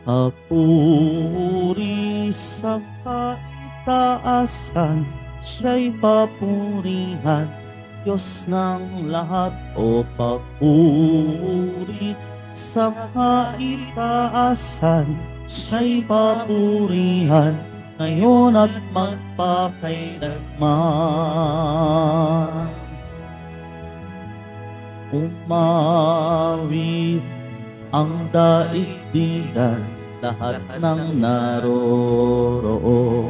Papuri sa kaitaasan, siya'y papurihan, Diyos ng lahat. O papuri sa kaitaasan, siya'y papurihan, ngayon at magpakailanman. Umawit ang daigdigan, lahat ng naroroon.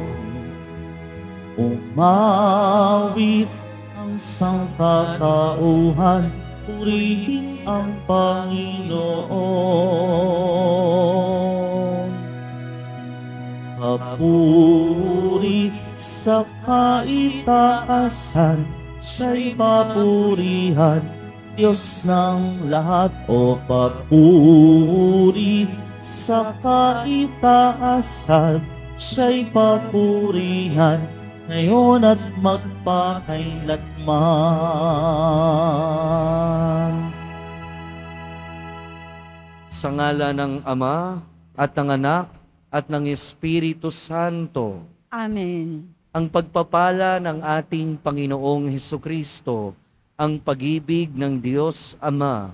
Umawit ang sangkatauhan, purihin ang Panginoon. Papuri sa kaitaasan, siya'y papurihan, Diyos ng lahat. O papuri sa kaitaasan, siya'y papurihan, ngayon at magpakailanman. Sa ngala ng Ama at ng Anak at ng Espiritu Santo. Amen. Ang pagpapala ng ating Panginoong Hesukristo, ang pag-ibig ng Diyos Ama,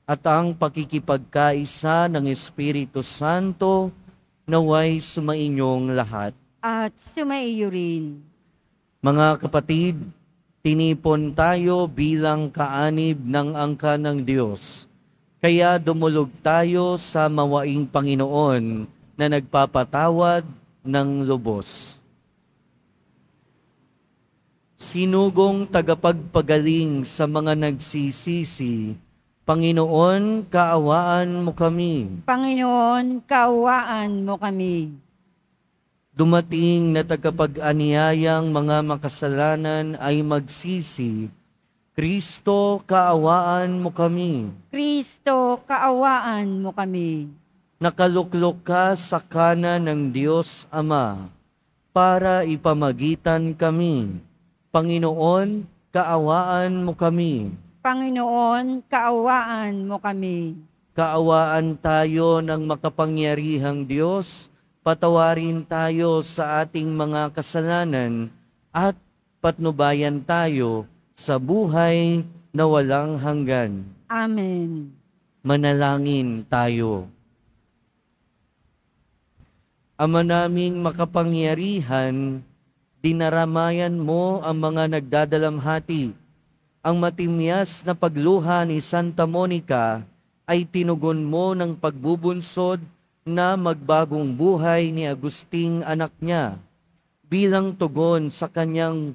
at ang pakikipagkaisa ng Espiritu Santo naway sumainyong lahat. At sumaiyo rin. Mga kapatid, tinipon tayo bilang kaanib ng angka ng Diyos. Kaya dumulog tayo sa mawaing Panginoon na nagpapatawad ng lubos. Sinugong tagapagpagaling sa mga nagsisisi, Panginoon, kaawaan mo kami. Panginoon, kaawaan mo kami. Dumating na tagapag-aniyayang mga makasalanan ay magsisi, Kristo, kaawaan mo kami. Kristo, kaawaan mo kami. Nakaluklok ka sa kanan ng Diyos Ama para ipamagitan kami. Panginoon, kaawaan mo kami. Panginoon, kaawaan mo kami. Kaawaan tayo ng makapangyarihang Diyos, patawarin tayo sa ating mga kasalanan at patnubayan tayo sa buhay na walang hanggan. Amen. Manalangin tayo. Ama naming makapangyarihan, dinaramayan mo ang mga nagdadalamhati. Ang matimyas na pagluha ni Santa Monica ay tinugon mo ng pagbubunsod na magbagong buhay ni Agusting anak niya. Bilang tugon sa kanyang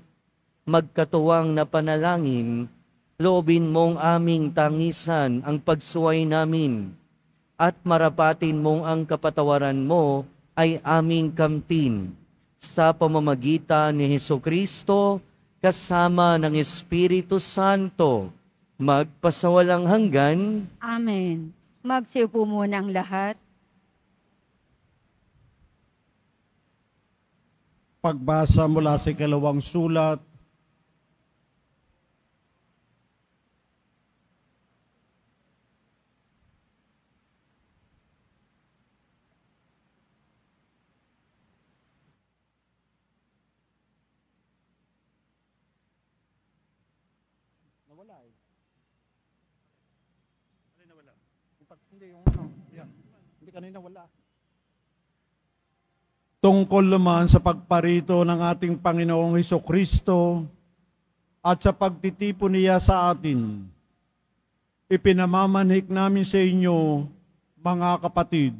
magkatuwang na panalangin, loobin mong aming tangisan ang pagsuway namin at marapatin mong ang kapatawaran mo ay aming kamtin sa pamamagitan ni Hesukristo kasama ng Espiritu Santo, magpasawalang hanggan. Amen. Magsiupo muna ang lahat. Pagbasa mula sa ikalawang sulat tungkol naman sa pagparito ng ating Panginoong Hesukristo at sa pagtitipon niya sa atin. Ipinamamanhik namin sa inyo, mga kapatid,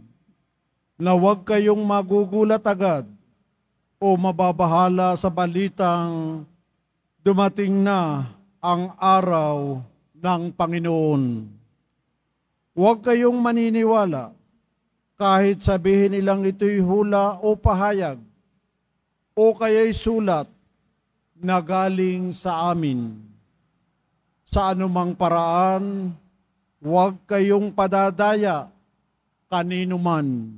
na huwag kayong magugulat agad o mababahala sa balitang dumating na ang araw ng Panginoon. Huwag kayong maniniwala kahit sabihin nilang ito'y hula o pahayag o kaya'y sulat na galing sa amin. Sa anumang paraan, huwag kayong padadaya kanino man.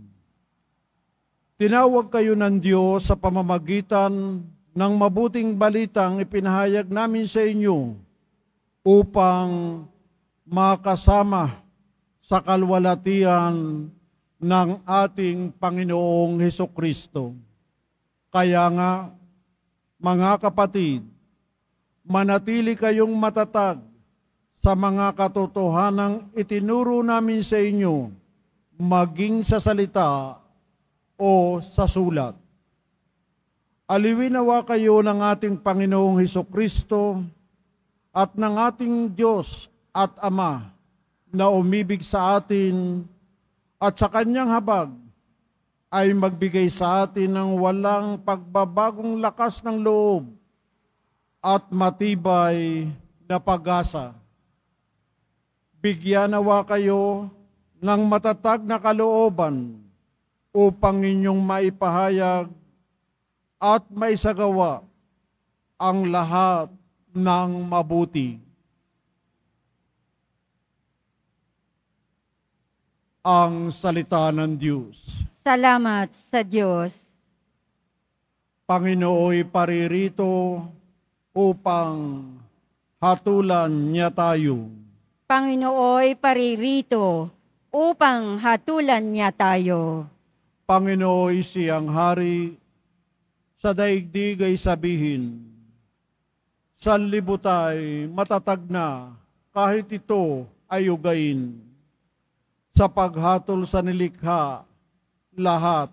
Tinawag kayo ng Diyos sa pamamagitan ng mabuting balitang ipinahayag namin sa inyo upang makasama sa kalwalatian ng ating Panginoong Hesukristo. Kaya nga, mga kapatid, manatili kayong matatag sa mga katotohanang itinuro namin sa inyo, maging sa salita o sa sulat. Aliwin nawa kayo ng ating Panginoong Hesukristo at ng ating Diyos at Ama na umibig sa atin at sa kanyang habag ay magbigay sa atin ng walang pagbabagong lakas ng loob at matibay na pag-asa. Bigyan nawa kayo ng matatag na kalooban upang inyong maipahayag at maisagawa ang lahat ng mabuti. Ang salita ng Diyos. Salamat sa Diyos. Panginooy paririto upang hatulan niya tayo. Panginooy paririto upang hatulan niya tayo. Panginooy siyang hari, sa daigdig ay sabihin, sa libutay matatag na kahit ito ay ugain. Sa paghatol sa nilikha, lahat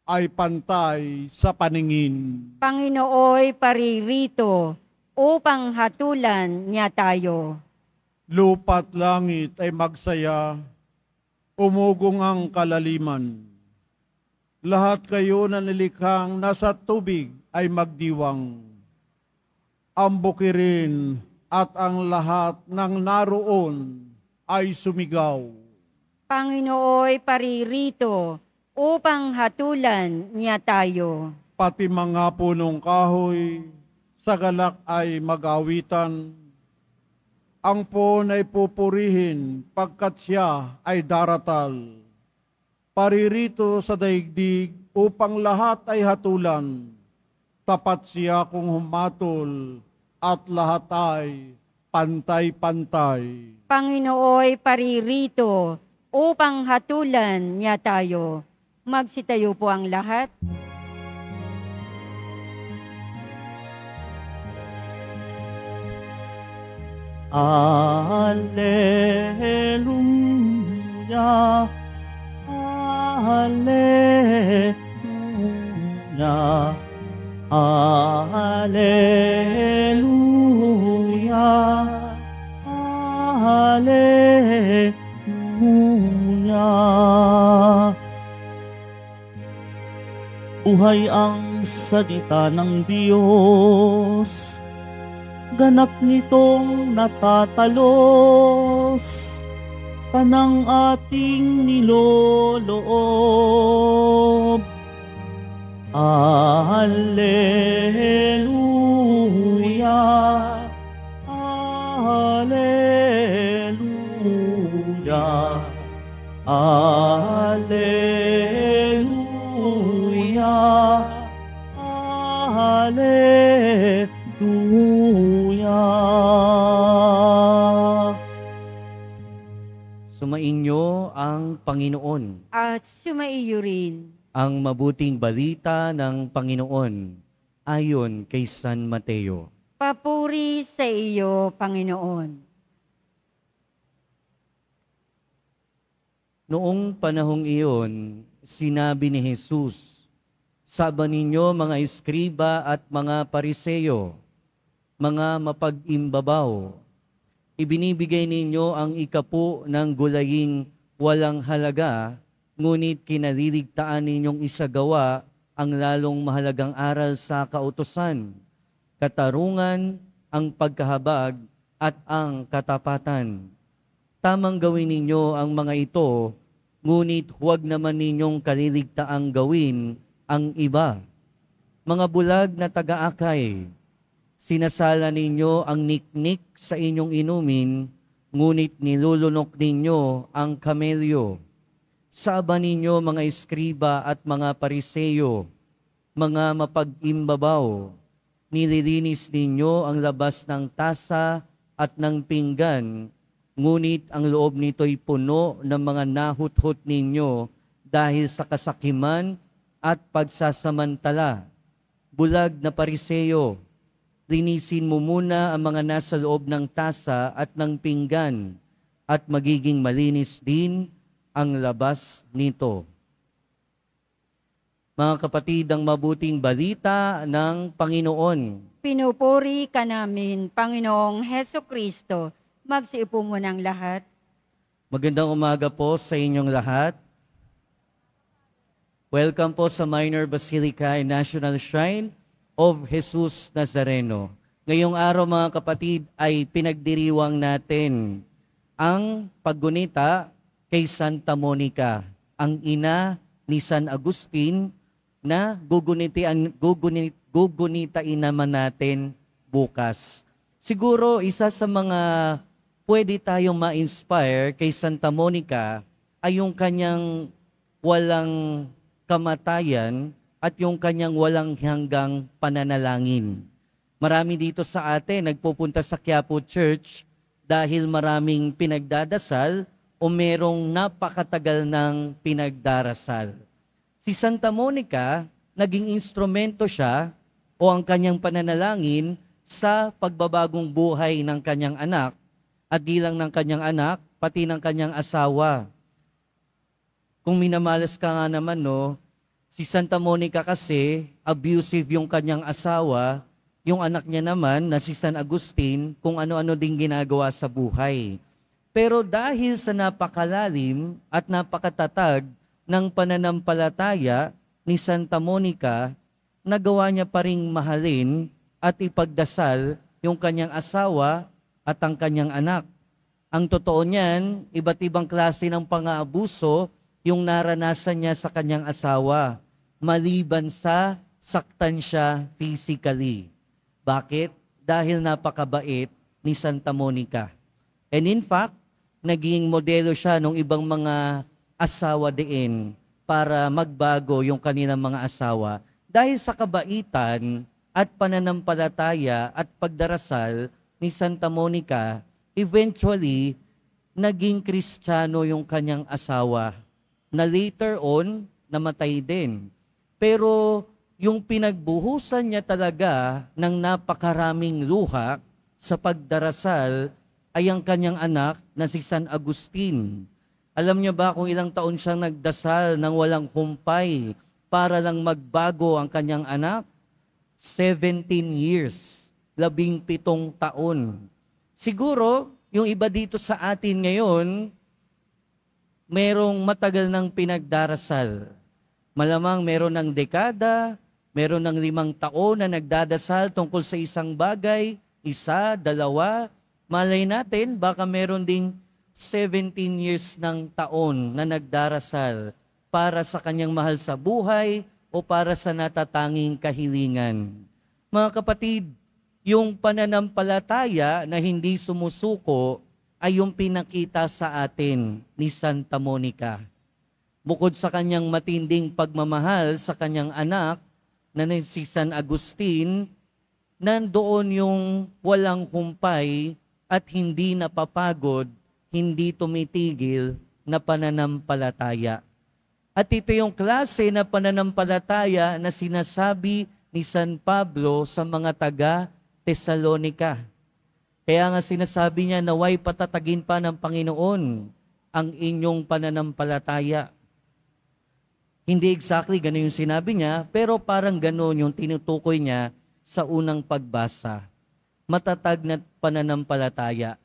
ay pantay sa paningin. Panginooy paririto upang hatulan niya tayo. Lupa't langit ay magsaya, umugong ang kalaliman. Lahat kayo na nilikhang nasa tubig ay magdiwang. Ang bukirin at ang lahat ng naroon ay sumigaw. Panginooy paririto upang hatulan niya tayo. Pati mga punong kahoy sa galak ay mag-awitan. Ang puon ay pupurihin pagkat siya ay daratal. Paririto sa daigdig upang lahat ay hatulan. Tapat siya kung humatol at lahat ay pantay-pantay. Panginooy paririto upang hatulan niya tayo. Magsitayo po ang lahat. Alleluia, Alleluia, Alleluia, Alleluia. Buhay ang salita ng Diyos, ganap nitong natatalos, tanang ating niloloob. Alleluia, Alleluia, Alleluia, Alleluia. Sumainyo ang Panginoon. At sumaiyo rin. Ang mabuting balita ng Panginoon ayon kay San Mateo. Papuri sa iyo, Panginoon. Noong panahong iyon, sinabi ni Jesus, "Saba ninyo mga eskriba at mga pariseyo, mga mapag-imbabaw, ibinibigay ninyo ang ikapu ng gulaying walang halaga, ngunit kinaliligtaan ninyong isagawa ang lalong mahalagang aral sa kautusan, katarungan, ang pagkahabag, at ang katapatan. Tamang gawin ninyo ang mga ito, ngunit huwag naman ninyong kaliligtaang gawin ang iba. Mga bulag na taga-akay, sinasala ninyo ang niknik sa inyong inumin, ngunit nilulunok ninyo ang kamelyo. Saba ninyo mga eskriba at mga pariseyo, mga mapag-imbabaw, nililinis ninyo ang labas ng tasa at ng pinggan, ngunit ang loob nito'y puno ng mga nahuthot ninyo dahil sa kasakiman at pagsasamantala. Bulag na Pariseo, linisin mo muna ang mga nasa loob ng tasa at ng pinggan at magiging malinis din ang labas nito. Mga kapatid, ang mabuting balita ng Panginoon. Pinupuri ka namin, Panginoong Heso Kristo. Magsiupo mo ng lahat. Magandang umaga po sa inyong lahat. Welcome po sa Minor Basilica and National Shrine of Jesus Nazareno. Ngayong araw mga kapatid ay pinagdiriwang natin ang paggunita kay Santa Monica, ang ina ni San Agustin na gugunitain naman natin bukas. Siguro isa sa mga pwede tayong ma-inspire kay Santa Monica ay yung kanyang walang kamatayan at yung kanyang walang hanggang pananalangin. Marami dito sa atin nagpupunta sa Quiapo Church dahil maraming pinagdadasal o merong napakatagal ng pinagdarasal. Si Santa Monica, naging instrumento siya o ang kanyang pananalangin sa pagbabagong buhay ng kanyang anak at di lang ng kanyang anak, pati ng kanyang asawa. Kung minamalas ka nga naman, no, si Santa Monica kasi, abusive yung kanyang asawa, yung anak niya naman na si San Agustin, kung ano-ano din ginagawa sa buhay. Pero dahil sa napakalalim at napakatatag ng pananampalataya ni Santa Monica, nagawa niya pa ring mahalin at ipagdasal yung kanyang asawa at ang kanyang anak. Ang totoo niyan, iba't ibang klase ng pang-aabuso yung naranasan niya sa kanyang asawa, maliban sa saktan siya physically. Bakit? Dahil napakabait ni Santa Monica. And in fact, naging modelo siya ng ibang mga asawa din para magbago yung kanilang mga asawa. Dahil sa kabaitan at pananampalataya at pagdarasal ni Santa Monica, eventually, naging Kristiyano yung kanyang asawa na later on, namatay din. Pero yung pinagbuhusan niya talaga ng napakaraming luha sa pagdarasal ay ang kanyang anak na si San Agustin. Alam niyo ba kung ilang taon siyang nagdasal ng walang humpay para lang magbago ang kanyang anak? 17 years, 17 taon. Siguro, yung iba dito sa atin ngayon, merong matagal ng pinagdarasal. Malamang meron ng dekada, meron ng 5 taon na nagdadasal tungkol sa isang bagay, 1, 2, malay natin, baka meron ding 17 years ng taon na nagdarasal para sa kanyang mahal sa buhay o para sa natatanging kahilingan. Mga kapatid, yung pananampalataya na hindi sumusuko ay yung pinakita sa atin ni Santa Monica. Bukod sa kanyang matinding pagmamahal sa kanyang anak na si San Agustin, nandoon yung walang humpay at hindi napapagod, hindi tumitigil na pananampalataya. At ito yung klase na pananampalataya na sinasabi ni San Pablo sa mga taga-Tesalonica. Kaya nga sinasabi niya, naway patatagin pa ng Panginoon ang inyong pananampalataya. Hindi exactly ganun yung sinabi niya, pero parang ganun yung tinutukoy niya sa unang pagbasa. Matatag na pananampalataya.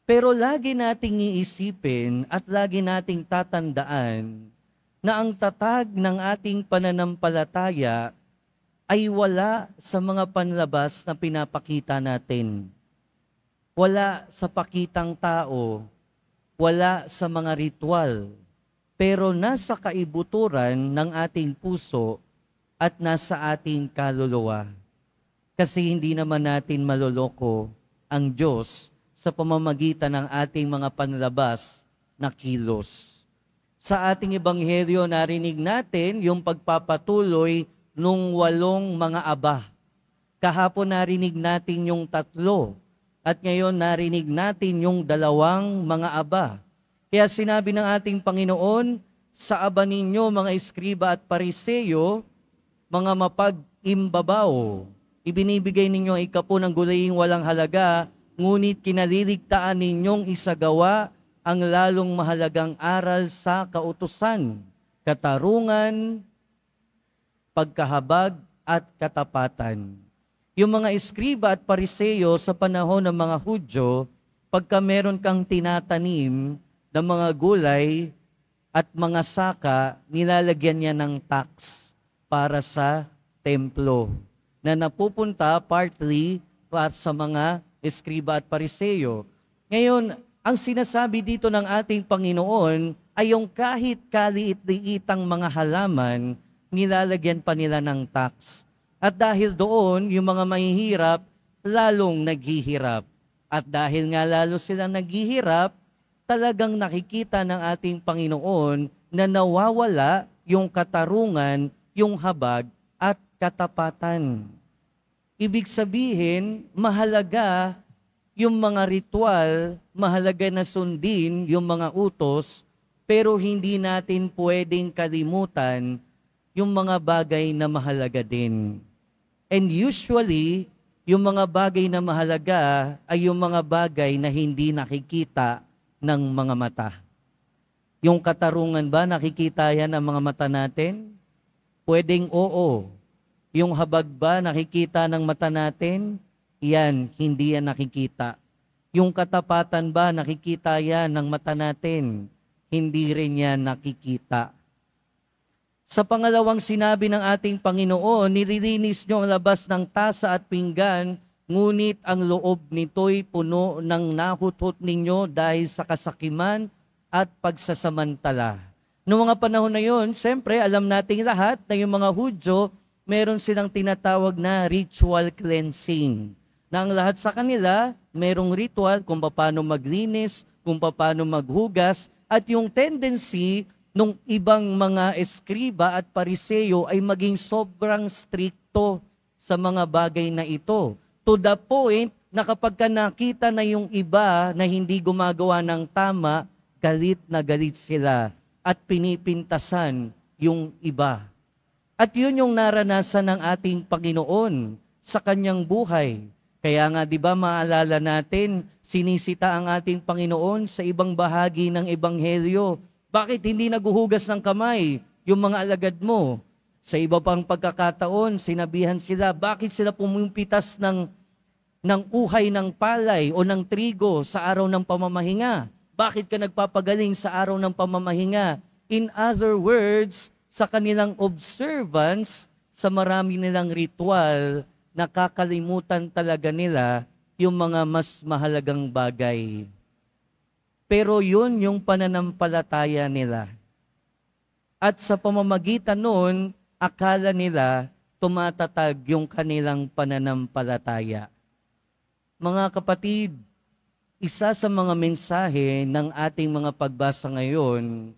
Pero lagi nating iisipin at lagi nating tatandaan na ang tatag ng ating pananampalataya ay wala sa mga panlabas na pinapakita natin. Wala sa pakitang tao, wala sa mga ritual, pero nasa kaibuturan ng ating puso at nasa ating kaluluwa. Kasi hindi naman natin maloloko ang Diyos sa pamamagitan ng ating mga panlabas na kilos. Sa ating ebanghelyo, narinig natin yung pagpapatuloy nung 8 mga aba. Kahapon narinig natin yung 3. At ngayon narinig natin yung 2 mga aba. Kaya sinabi ng ating Panginoon, sa aba ninyo, mga eskriba at pariseyo, mga mapag-imbabaw. Ibinibigay ninyo ang ikapo ng gulaing walang halaga, ngunit kinaliligtaan ninyong isagawa ang lalong mahalagang aral sa kautusan, katarungan, pagkahabag at katapatan. Yung mga eskriba at pariseyo sa panahon ng mga Hudyo, pagka meron kang tinatanim ng mga gulay at mga saka, nilalagyan niya ng tax para sa templo na napupunta partly para sa mga eskriba at pariseyo. Ngayon, ang sinasabi dito ng ating Panginoon ay yung kahit kaliit-liitang mga halaman, nilalagyan pa nila ng tax. At dahil doon, yung mga mahihirap, lalong naghihirap. At dahil nga lalo silang naghihirap, talagang nakikita ng ating Panginoon na nawawala yung katarungan, yung habag at katapatan. Ibig sabihin, mahalaga yung mga ritual, mahalaga na sundin yung mga utos, pero hindi natin pwedeng kalimutan yung mga bagay na mahalaga din. And usually, yung mga bagay na mahalaga ay yung mga bagay na hindi nakikita ng mga mata. Yung katarungan ba, nakikita yan ng mga mata natin? Pwedeng oo. Yung habag ba, nakikita ng mata natin? Yan, hindi yan nakikita. Yung katapatan ba, nakikita yan ng mata natin? Hindi rin yan nakikita. Sa pangalawang sinabi ng ating Panginoon, nililinis niyo ang labas ng tasa at pinggan, ngunit ang loob nito'y puno ng nahutot ninyo dahil sa kasakiman at pagsasamantala. Noong mga panahon na yon, siyempre alam nating lahat na yung mga Hudyo, meron silang tinatawag na ritual cleansing. Na ang lahat sa kanila, merong ritual kung paano maglinis, kung paano maghugas, at yung tendency nung ibang mga eskriba at pariseyo ay maging sobrang strikto sa mga bagay na ito. To the point na kapag nakita na yung iba na hindi gumagawa ng tama, galit na galit sila at pinipintasan yung iba. At yun yung naranasan ng ating Panginoon sa kanyang buhay. Kaya nga 'di ba maalala natin, sinisita ang ating Panginoon sa ibang bahagi ng ebanghelyo. Bakit hindi naguhugas ng kamay yung mga alagad mo? Sa iba pang pagkakataon, sinabihan sila, bakit sila pumimpitas ng uhay ng palay o ng trigo sa araw ng pamamahinga? Bakit ka nagpapagaling sa araw ng pamamahinga? In other words, sa kanilang observance, sa marami nilang ritual, nakakalimutan talaga nila yung mga mas mahalagang bagay. Pero yun yung pananampalataya nila. At sa pamamagitan nun, akala nila tumatatag yung kanilang pananampalataya. Mga kapatid, isa sa mga mensahe ng ating mga pagbasa ngayon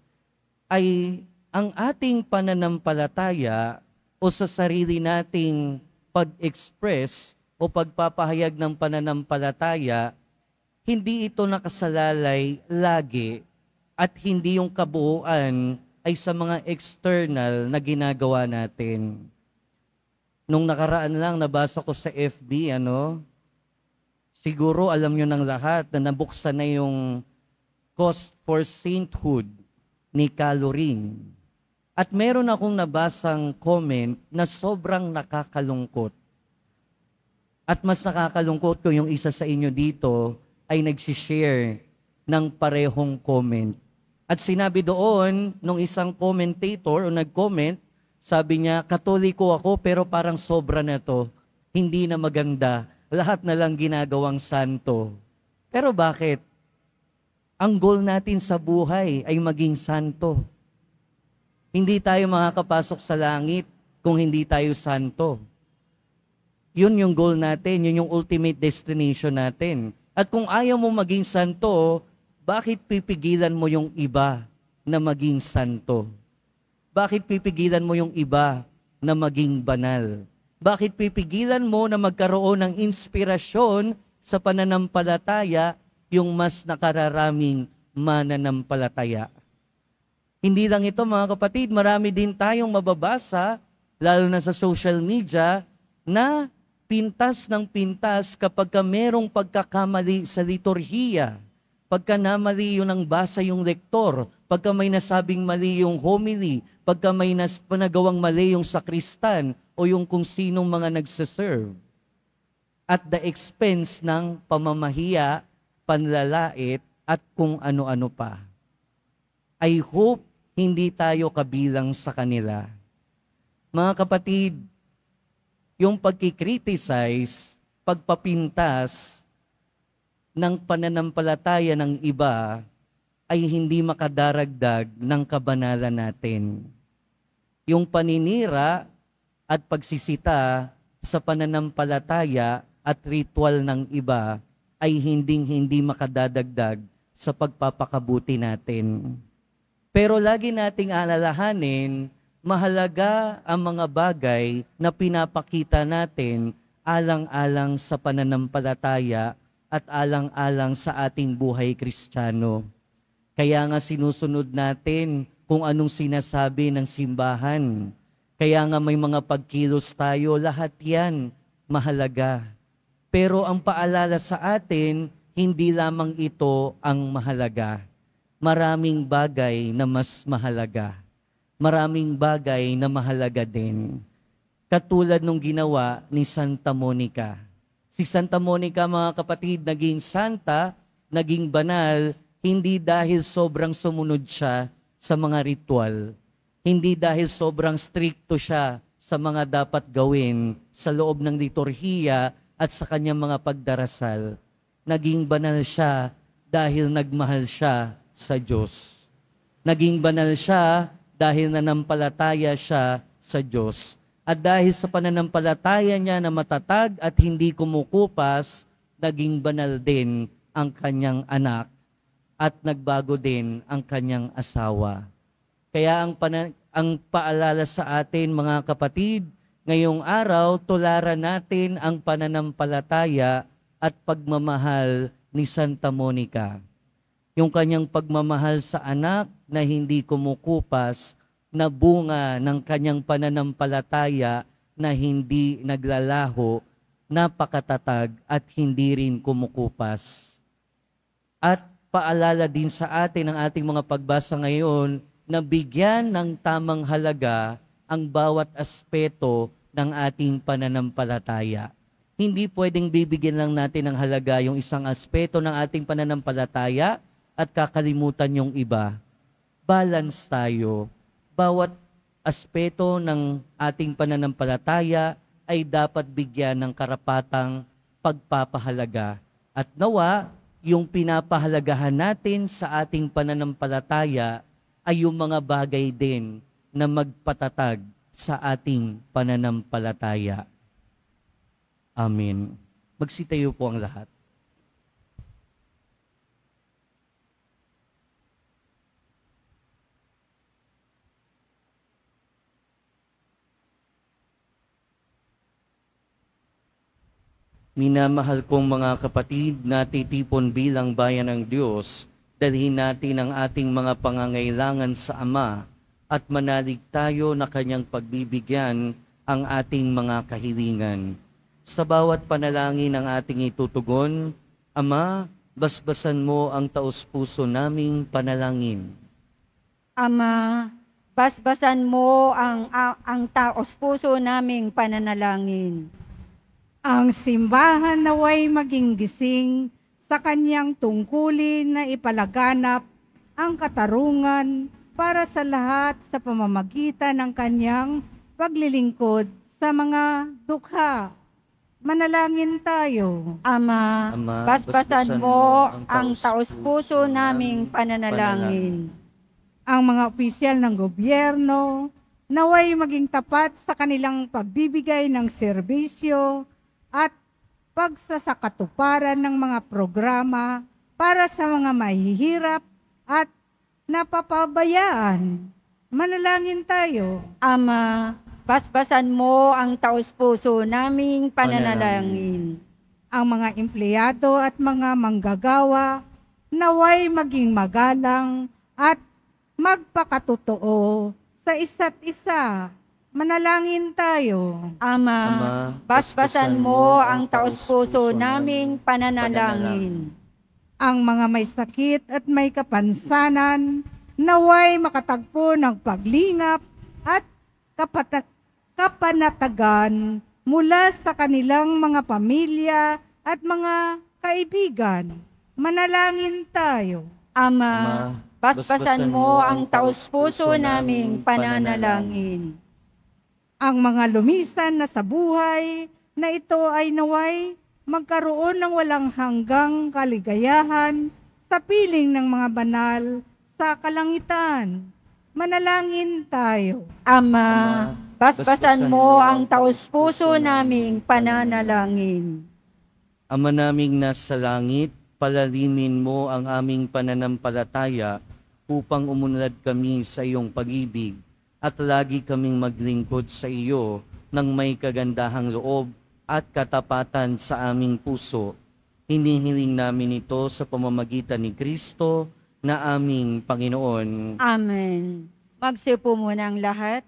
ay ang ating pananampalataya o sa sarili nating pag-express o pagpapahayag ng pananampalataya, hindi ito nakasalalay lagi at hindi yung kabuuan ay sa mga external na ginagawa natin. Nung nakaraan lang, nabasa ko sa FB, siguro alam nyo ng lahat na nabuksan na yung Cost for Sainthood ni Calorin. At meron akong nabasang comment na sobrang nakakalungkot. At mas nakakalungkot ko yung isa sa inyo dito ay nagsishare ng parehong comment. At sinabi doon, nung isang commentator o nag-comment, sabi niya, Katoliko ako pero parang sobra na to. Hindi na maganda. Lahat na lang ginagawang santo. Pero bakit? Ang goal natin sa buhay ay maging santo. Hindi tayo makakapasok sa langit kung hindi tayo santo. Yun yung goal natin, yun yung ultimate destination natin. At kung ayaw mo maging santo, bakit pipigilan mo yung iba na maging santo? Bakit pipigilan mo yung iba na maging banal? Bakit pipigilan mo na magkaroon ng inspirasyon sa pananampalataya yung mas nakararaming mananampalataya? Hindi lang ito mga kapatid, marami din tayong mababasa, lalo na sa social media, na pintas ng pintas kapag merong pagkakamali sa liturhiya. Pagka namali yun ang basa yung lektor, pagka may nasabing mali yung homily, pagka may panagawang mali yung sakristan o yung kung sinong mga nagsaserve. At the expense ng pamamahiya, panlalait, at kung ano-ano pa. I hope hindi tayo kabilang sa kanila. Mga kapatid, yung pagkikriticize, pagpapintas ng pananampalataya ng iba ay hindi makadaragdag ng kabanalan natin. Yung paninira at pagsisita sa pananampalataya at ritual ng iba ay hindi makadadagdag sa pagpapakabuti natin. Pero lagi nating alalahanin, mahalaga ang mga bagay na pinapakita natin alang-alang sa pananampalataya at alang-alang sa ating buhay Kristiyano. Kaya nga sinusunod natin kung anong sinasabi ng simbahan. Kaya nga may mga pagkilos tayo, lahat yan mahalaga. Pero ang paalala sa atin, hindi lamang ito ang mahalaga. Maraming bagay na mas mahalaga. Maraming bagay na mahalaga din. Katulad nung ginawa ni Santa Monica. Si Santa Monica, mga kapatid, naging santa, naging banal, hindi dahil sobrang sumunod siya sa mga ritual. Hindi dahil sobrang stricto siya sa mga dapat gawin sa loob ng liturhiya at sa kanyang mga pagdarasal. Naging banal siya dahil nagmahal siya sa Diyos. Naging banal siya dahil nanampalataya siya sa Diyos. At dahil sa pananampalataya niya na matatag at hindi kumukupas, naging banal din ang kanyang anak at nagbago din ang kanyang asawa. Kaya ang paalala sa atin, mga kapatid, ngayong araw, tularan natin ang pananampalataya at pagmamahal ni Santa Monica. Yung kanyang pagmamahal sa anak na hindi kumukupas, na bunga ng kanyang pananampalataya na hindi naglalaho, napakatatag at hindi rin kumukupas. At paalala din sa atin ng ating mga pagbasa ngayon na bigyan ng tamang halaga ang bawat aspeto ng ating pananampalataya. Hindi pwedeng bibigyan lang natin ng halaga yung isang aspeto ng ating pananampalataya at kakalimutan yung iba. Balance tayo. Bawat aspeto ng ating pananampalataya ay dapat bigyan ng karapatang pagpapahalaga. At nawa, yung pinapahalagahan natin sa ating pananampalataya ay yung mga bagay din na magpatatag sa ating pananampalataya. Amen. Magsitayo po ang lahat. Minamahal kong mga kapatid, natitipon bilang bayan ng Diyos, dalhin natin ang ating mga pangangailangan sa Ama at manalig tayo na Kanyang pagbibigyan ang ating mga kahilingan. Sa bawat panalangin ang ating itutugon, Ama, basbasan mo ang taos-puso naming panalangin. Ama, basbasan mo ang taos-puso naming pananalangin. Ang simbahan naway maging gising sa kanyang tungkulin na ipalaganap ang katarungan para sa lahat sa pamamagitan ng kanyang paglilingkod sa mga dukha. Manalangin tayo. Ama, basbasan mo ang taos-puso naming pananalangin. Ang mga opisyal ng gobyerno naway maging tapat sa kanilang pagbibigay ng serbisyo at pagsasakatuparan ng mga programa para sa mga mahihirap at napapabayaan. Manalangin tayo. Ama, basbasan mo ang taos-puso naming pananalangin. Ang mga empleyado at mga manggagawa naway maging magalang at magpakatotoo sa isa't isa. Manalangin tayo. Ama, basbasan mo ang taos-puso naming pananalangin. Ang mga may sakit at may kapansanan, naway makatagpo ng paglingap at kapanatagan mula sa kanilang mga pamilya at mga kaibigan. Manalangin tayo. Ama, basbasan mo ang taos-puso naming pananalangin. Ang mga lumisan na sa buhay na ito ay naway magkaroon ng walang hanggang kaligayahan sa piling ng mga banal sa kalangitan. Manalangin tayo. Ama, basbasan mo ang taos-puso naming pananalangin. Ama naming nasa langit, palalimin mo ang aming pananampalataya upang umunlad kami sa iyong pag-ibig at lagi kaming maglingkod sa iyo ng may kagandahang loob at katapatan sa aming puso. Hinihiling namin ito sa pamamagitan ni Kristo na aming Panginoon. Amen. Magsipo muna ang lahat.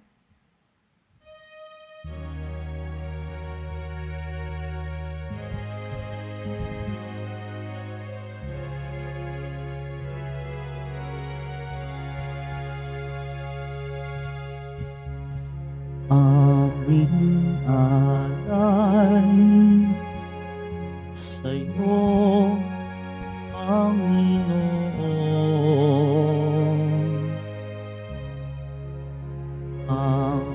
Aming alay sa'yo, Panginoon. Ang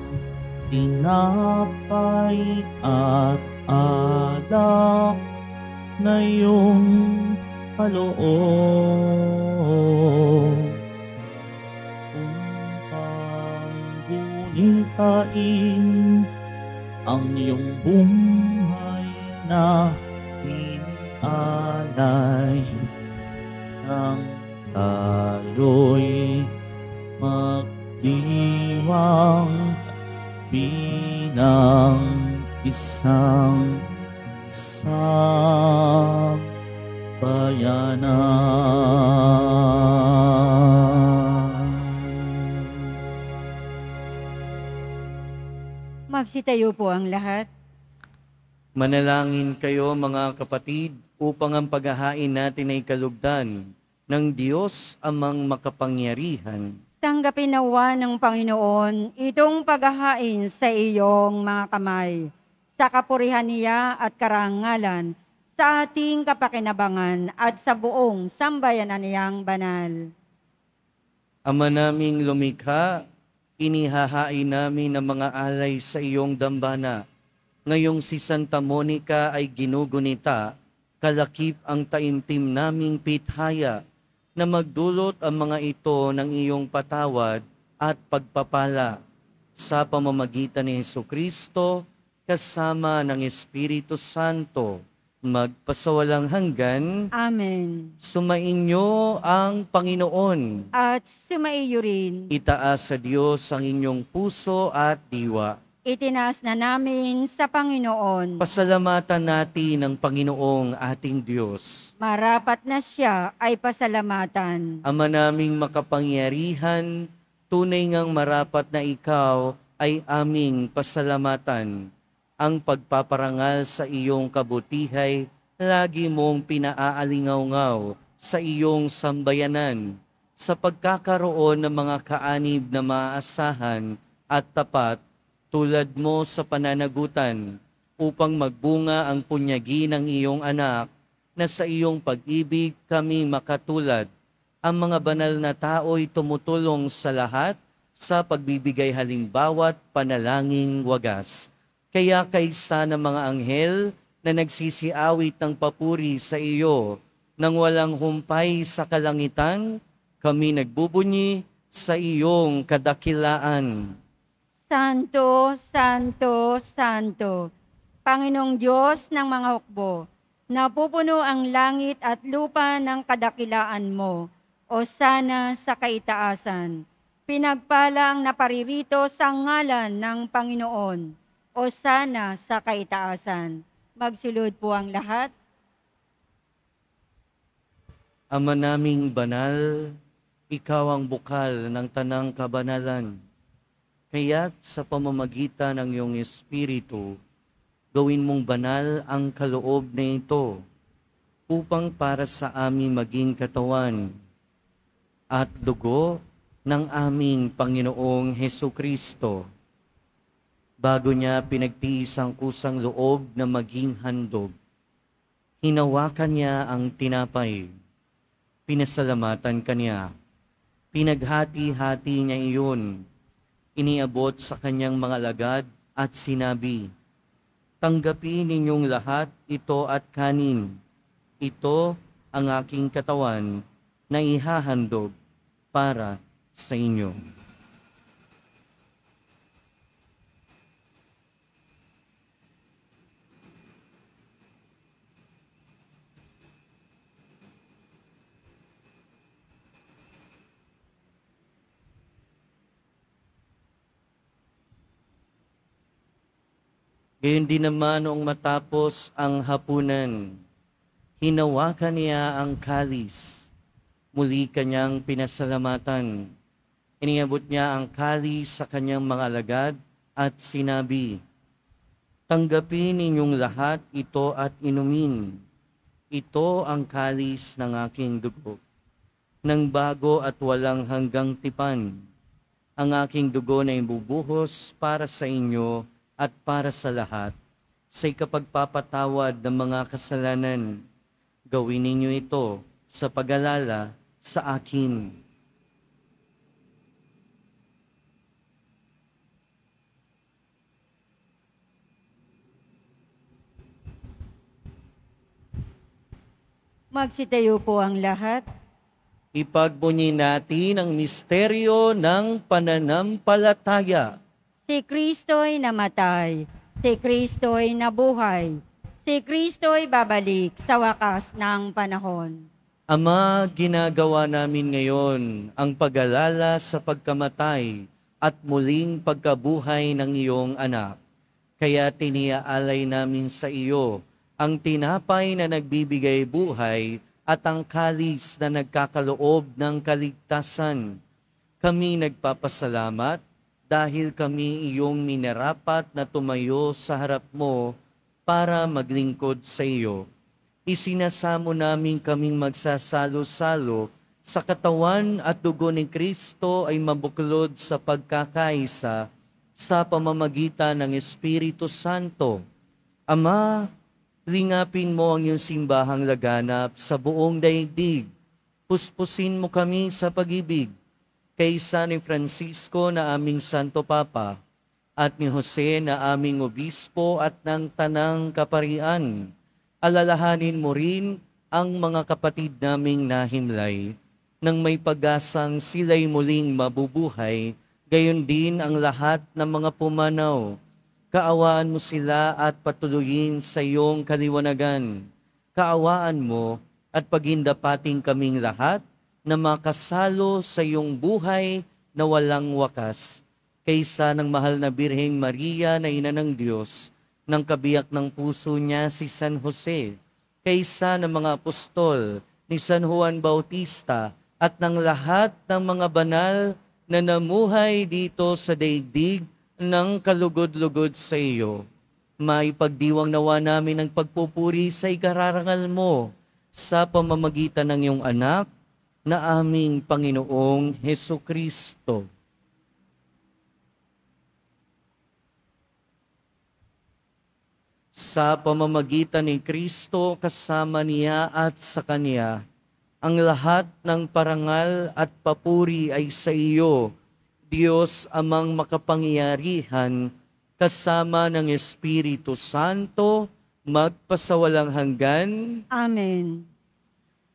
tinapay at alak na iyong kaloob. Pangunitain ang iyong buhay na inialay nang tayo'y magdiwang bilang isang sambayanan. Magsitayo po ang lahat. Manalangin kayo mga kapatid upang ang paghahain natin ay kalugdan ng Diyos amang makapangyarihan. Tanggapin nawa ng Panginoon itong paghahain sa iyong mga kamay, sa kapurihan niya at karangalan, sa ating kapakinabangan at sa buong sambayanan niyang banal. Ama naming lumikha, inihahain namin ang mga alay sa iyong dambana. Ngayong si Santa Monica ay ginugunita, kalakip ang taimtim naming pithaya, na magdulot ang mga ito ng iyong patawad at pagpapala sa pamamagitan ni Jesucristo kasama ng Espiritu Santo, magpasawalang hanggan. Amen. Sumainyo ang Panginoon. At sumaiyo rin. Itaas sa Diyos ang inyong puso at diwa. Itinaas na namin sa Panginoon. Pasalamatan natin ang Panginoong ating Diyos. Marapat na siya ay pasalamatan. Ama naming makapangyarihan, tunay ngang marapat na ikaw ay aming pasalamatan. Ang pagpaparangal sa iyong kabutihay, lagi mong pinaaalingaw-ngaw sa iyong sambayanan, sa pagkakaroon ng mga kaanib na maaasahan at tapat, tulad mo sa pananagutan, upang magbunga ang punyagi ng iyong anak, na sa iyong pag-ibig kami makatulad. Ang mga banal na tao'y tumutulong sa lahat sa pagbibigay halimbawat panalangin wagas. Kaya kaysa ng mga anghel na nagsisiawit ng papuri sa iyo, nang walang humpay sa kalangitan, kami nagbubunyi sa iyong kadakilaan. Santo, Santo, Santo, Panginoong Diyos ng mga hukbo, napupuno ang langit at lupa ng kadakilaan mo, o sana sa kaitaasan. Pinagpalang naparirito sa ngalan ng Panginoon, o sana sa kaitaasan. Magsulod po ang lahat. Ama naming banal, ikaw ang bukal ng tanang kabanalan. Kaya't sa pamamagitan ng iyong Espiritu, gawin mong banal ang kaloob na ito upang para sa aming maging katawan at dugo ng aming Panginoong Hesukristo. Bago niya pinagtiis ang kusang loob na maging handog, hinawakan niya ang tinapay, pinasalamatan kaniya, pinaghati-hati niya iyon, iniabot sa kanyang mga alagad at sinabi, "Tanggapin ninyong lahat ito at kanin. Ito ang aking katawan na ihahandog para sa inyo." Gayon din naman noong matapos ang hapunan, hinawakan niya ang kalis. Muli kanyang pinasalamatan. Iniabot niya ang kalis sa kanyang mga alagad at sinabi, "Tanggapin ninyong lahat ito at inumin. Ito ang kalis ng aking dugo, ng bago at walang hanggang tipan. Ang aking dugo na ibubuhos para sa inyo at para sa lahat, sa ikapagpapatawad ng mga kasalanan. Gawin ninyo ito sa pag-alala sa akin." Magsitayo po ang lahat. Ipagbunyi natin ang misteryo ng pananampalataya. Si Kristo'y namatay, si Kristo'y nabuhay, si Kristo'y babalik sa wakas ng panahon. Ama, ginagawa namin ngayon ang pag-alala sa pagkamatay at muling pagkabuhay ng iyong anak. Kaya tiniaalay namin sa iyo ang tinapay na nagbibigay buhay at ang kalis na nagkakaloob ng kaligtasan. Kami nagpapasalamat dahil kami iyong minarapat na tumayo sa harap mo para maglingkod sa iyo. Isinasamo namin kaming magsasalo-salo sa katawan at dugo ni Kristo ay mabuklod sa pagkakaisa sa pamamagitan ng Espiritu Santo. Ama, lingapin mo ang iyong simbahang laganap sa buong daigdig. Puspusin mo kami sa pag-ibig kay San Francisco na aming Santo Papa at ni Jose na aming Obispo at ng Tanang Kaparian. Alalahanin mo rin ang mga kapatid naming nahimlay nang may pag-asang sila'y muling mabubuhay, gayon din ang lahat ng mga pumanaw. Kaawaan mo sila at patuloyin sa iyong kaliwanagan. Kaawaan mo at pagindapating kaming lahat na makasalo sa iyong buhay na walang wakas, kaysa ng mahal na Birheng Maria na Ina ng Diyos, ng kabiyak ng puso niya si San Jose, kaysa ng mga apostol ni San Juan Bautista at ng lahat ng mga banal na namuhay dito sa daigdig ng kalugod-lugod sa iyo. Maipagdiwang nawa namin ang pagpupuri sa ikararangal mo sa pamamagitan ng iyong anak na aming Panginoong Hesukristo. Sa pamamagitan ni Kristo, kasama niya at sa Kanya, ang lahat ng parangal at papuri ay sa iyo, Diyos amang makapangyarihan, kasama ng Espiritu Santo, magpasawalang hanggan. Amen.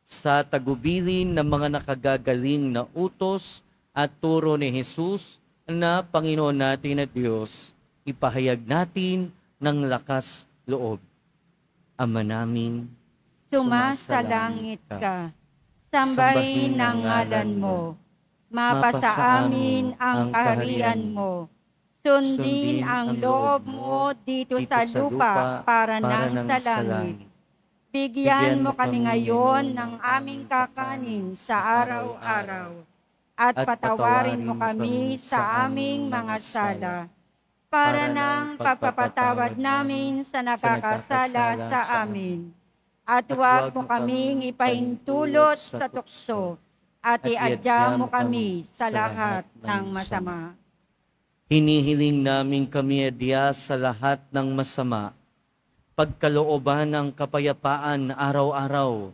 Sa tagubilin ng mga nakagagaling na utos at turo ni Jesus na Panginoon natin at Diyos, ipahayag natin ng lakas loob. Ama namin, Sumasalangit ka, sambahin ang ngalan mo, mapasa amin ang kaharian mo, sundin ang loob mo dito sa lupa para nang sa langit. Bigyan mo kami ngayon ng aming kakanin sa araw-araw at patawarin mo kami sa aming mga sala, para ng pagpapatawad namin sa nakakasala sa amin. At huwag mo kaming ipahintulot sa tukso, at iadya mo kami sa lahat ng masama. Hinihiling namin kami adya sa lahat ng masama, pagkalooban ng kapayapaan araw-araw,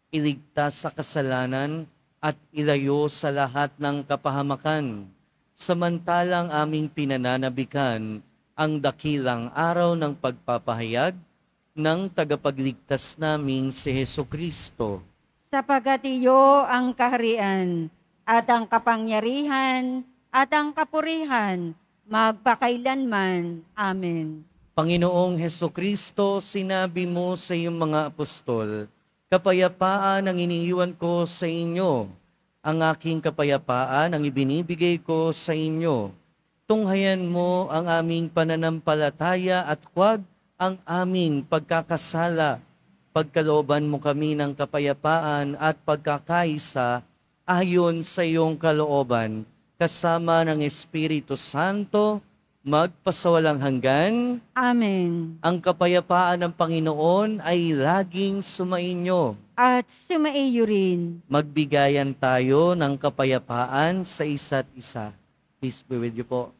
iligtas sa kasalanan at ilayo sa lahat ng kapahamakan, samantalang aming pinananabikan ang dakilang araw ng pagpapahayag ng tagapagligtas naming si Hesukristo. Sapagat iyo ang kaharian at ang kapangyarihan at ang kapurihan magpakailanman. Amen. Panginoong Hesukristo, sinabi mo sa iyong mga apostol, kapayapaan ang iniiwan ko sa inyo, ang aking kapayapaan ang ibinibigay ko sa inyo. Tunghayan mo ang aming pananampalataya at huwag ang aming pagkakasala. Pagkalooban mo kami ng kapayapaan at pagkakaisa ayon sa iyong kalooban, kasama ng Espiritu Santo, magpasawalang hanggan. Amen. Ang kapayapaan ng Panginoon ay laging sumainyo. At sumaiyo rin. Magbigayan tayo ng kapayapaan sa isa't isa. Peace be with you po.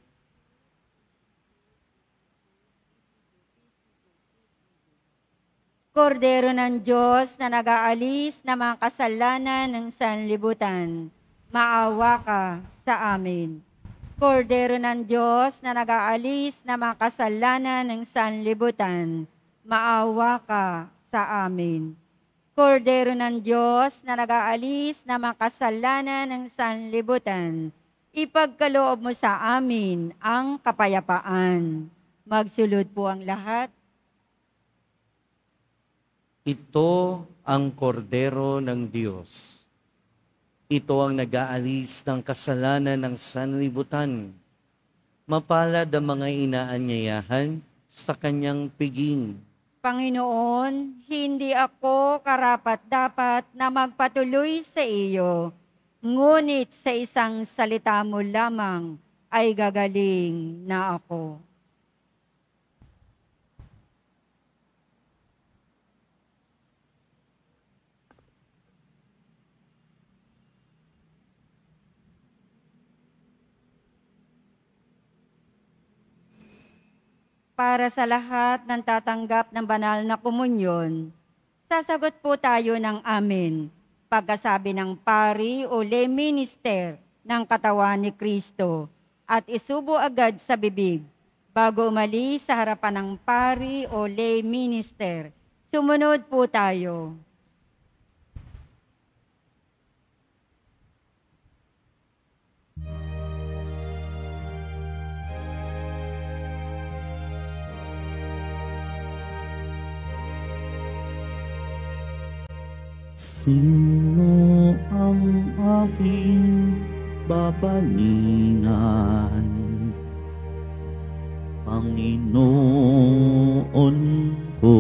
Kordero ng Diyos na nag-aalis ng mga kasalanan ng sanlibutan, maawa ka sa amin. Kordero ng Diyos na nag-aalis ng mga kasalanan ng sanlibutan, maawa ka sa amin. Kordero ng Diyos na nag-aalis ng mga kasalanan ng sanlibutan, ipagkaloob mo sa amin ang kapayapaan. Magsulod po ang lahat. Ito ang kordero ng Diyos. Ito ang nag-aalis ng kasalanan ng sanlibutan. Mapalad ang mga inaanyayahan sa kanyang piging. Panginoon, hindi ako karapat-dapat na magpatuloy sa iyo, ngunit sa isang salita mo lamang ay gagaling na ako. Para sa lahat ng tatanggap ng banal na komunyon, sasagot po tayo ng amen pagkasabi ng pari o lay minister ng katawan ni Kristo at isubo agad sa bibig bago umalis sa harapan ng pari o lay minister. Sumunod po tayo. Sino ang aking babalingan? Panginoon ko,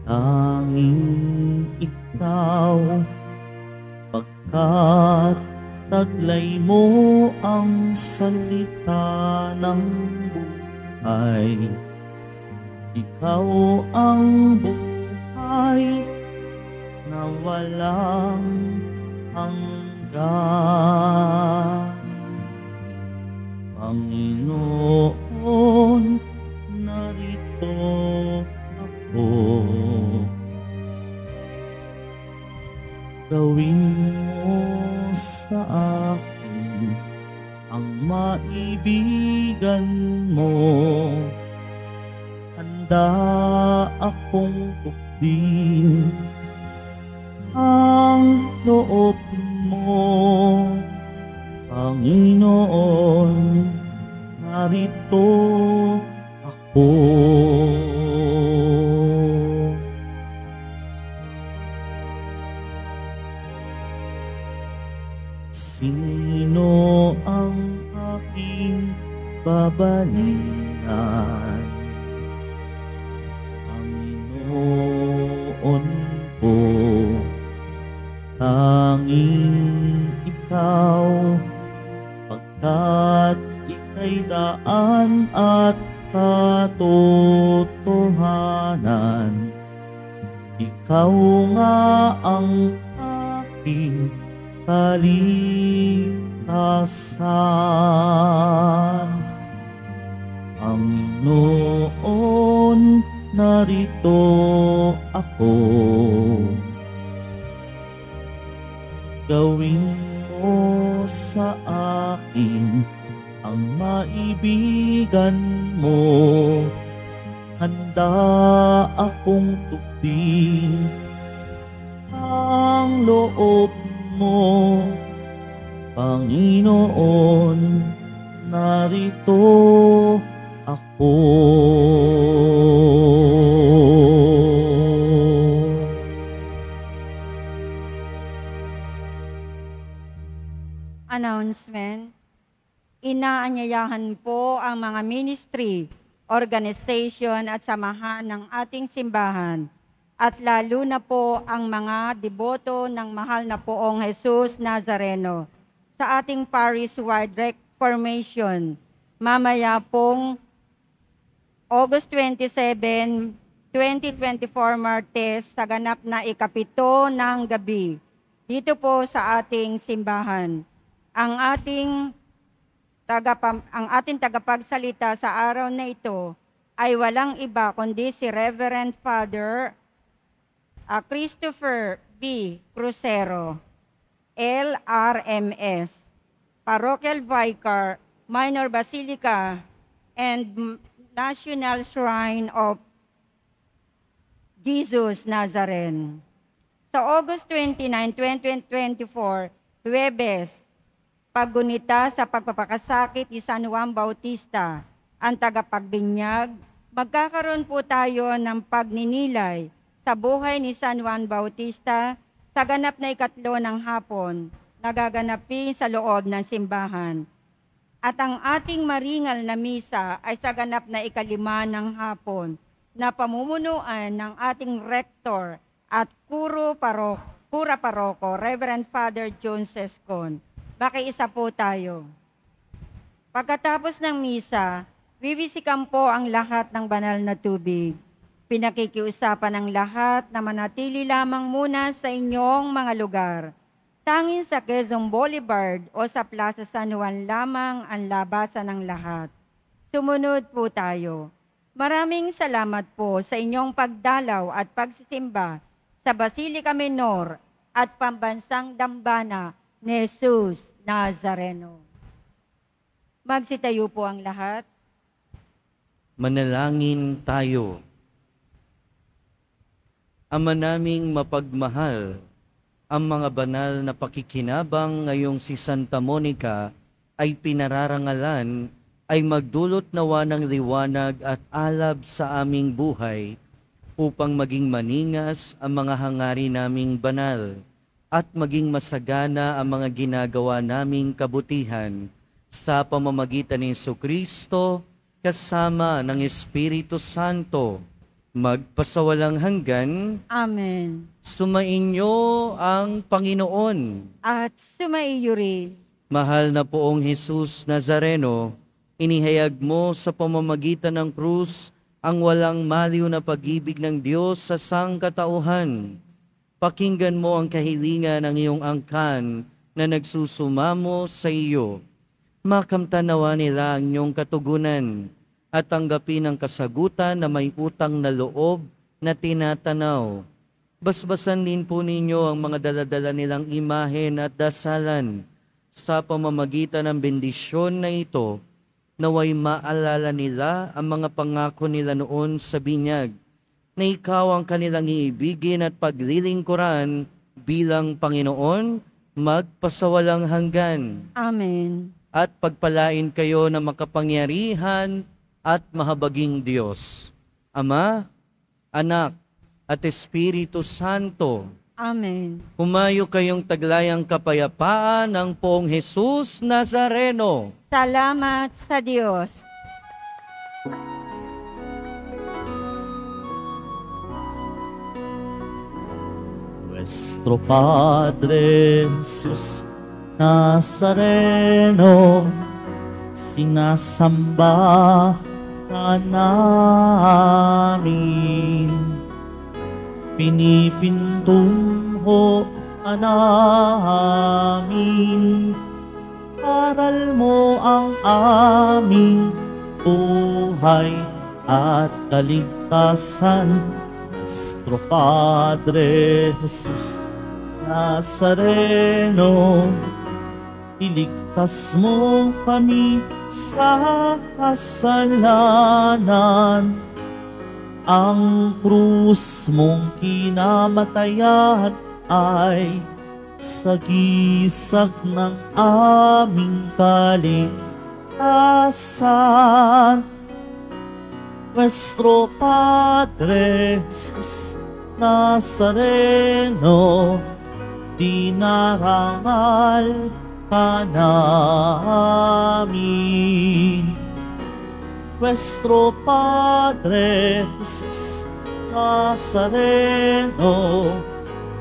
tanging ikaw, pagkat taglay mo ang salita ng buhay. Ikaw ang buhay na walang hanggan. Panginoon, narito ako. Gawin mo sa akin ang maibigan mo. Handa akong tukdin ang loob mo, Panginoon, narito ako. Sino ang aking babalingan? Panginoon ko, tanging Kat ika'y daan at katotohanan. Ikaw nga ang aking kaligtasan. Panginoon, narito ako. Gawin mo sa akin ang maibigan mo. Handa akong tukdin ang loob mo. Panginoon, narito ako. Announcement. Inaanyayahan po ang mga ministry, organization at samahan ng ating simbahan at lalo na po ang mga deboto ng mahal na poong Jesus Nazareno sa ating parish-wide reformation mamaya pong August 27, 2024 Martes sa ganap na ikapito ng gabi dito po sa ating simbahan. Ang ating tagapagsalita sa araw na ito ay walang iba kundi si Reverend Father Christopher B. Crucero, LRMS, Parochial Vicar, Minor Basilica, and National Shrine of Jesus Nazarene. Sa August 29, 2024, Huwebes, paggunita sa pagpapakasakit ni San Juan Bautista, ang tagapagbinyag, magkakaroon po tayo ng pagninilay sa buhay ni San Juan Bautista sa ganap na ikatlo ng hapon, nagaganapin sa loob ng simbahan. At ang ating maringal na misa ay sa ganap na ikalima ng hapon na pamumunuan ng ating rector at kura paroko, Reverend Father John Sescon. Makiisa po tayo. Pagkatapos ng misa, bibisikan po ang lahat ng banal na tubig. Pinakikiusapan ng lahat na manatili lamang muna sa inyong mga lugar. Tanging sa Quezon Boulevard o sa Plaza San Juan lamang ang labasan ng lahat. Sumunod po tayo. Maraming salamat po sa inyong pagdalaw at pagsisimba sa Basilica Menor at Pambansang Dambana ni Jesus Nazareno. Magsitayo po ang lahat. Manalangin tayo. Ama naming mapagmahal, ang mga banal na pakikinabang ngayong si Santa Monica ay pinararangalan ay magdulot nawa ng liwanag at alab sa aming buhay upang maging maningas ang mga hangarin naming banal at maging masagana ang mga ginagawa naming kabutihan sa pamamagitan ni Jesucristo kasama ng Espiritu Santo, magpasawalang hanggan. Amen. Sumainyo ang Panginoon. At sumaiyo rin. Mahal na poong Jesus Nazareno, inihayag mo sa pamamagitan ng krus ang walang maliw na pag-ibig ng Diyos sa sangkatauhan. Pakinggan mo ang kahilingan ng iyong angkan na nagsusumamo sa iyo. Makamtanawa nila ang iyong katugunan at tanggapin ang kasagutan na may utang na loob na tinatanaw. Basbasan din po ninyo ang mga daladala nilang imahen at dasalan sa pamamagitan ng bendisyon na ito, naway maalala nila ang mga pangako nila noon sa binyag, na ikaw ang kanilang iibigin at paglilingkuran bilang Panginoon, magpasawalang hanggan. Amen. At pagpalain kayo ng makapangyarihan at mahabaging Diyos, Ama, Anak, at Espiritu Santo. Amen. Humayo kayong taglayang kapayapaan ng poong Jesus Nazareno. Salamat sa Diyos. Nuestro Padre Jesús Nazareno, sinasamba ka namin. Pinipintunho ka namin. Aral mo ang aming buhay at kaligtasan. Nuestro Padre Jesus Nazareno, iligtas mo kami sa kasalanan. Ang krus mong kinamatayan ay sagisag ng aming kaligtasan. Nuestro Padre Jesus Nazareno, dinarangal ka namin. Nuestro Padre Jesus Nazareno,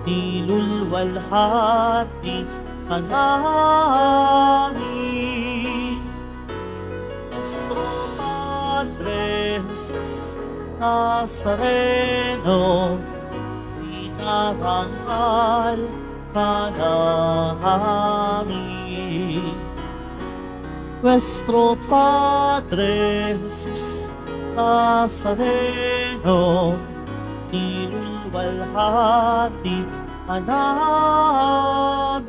nilulwalhati ka namin. Nuestro Padre Jesus Nazareno, dinarangal ka namin. Nuestro Padre Jesus Nazareno, nilulwalhati ka namin.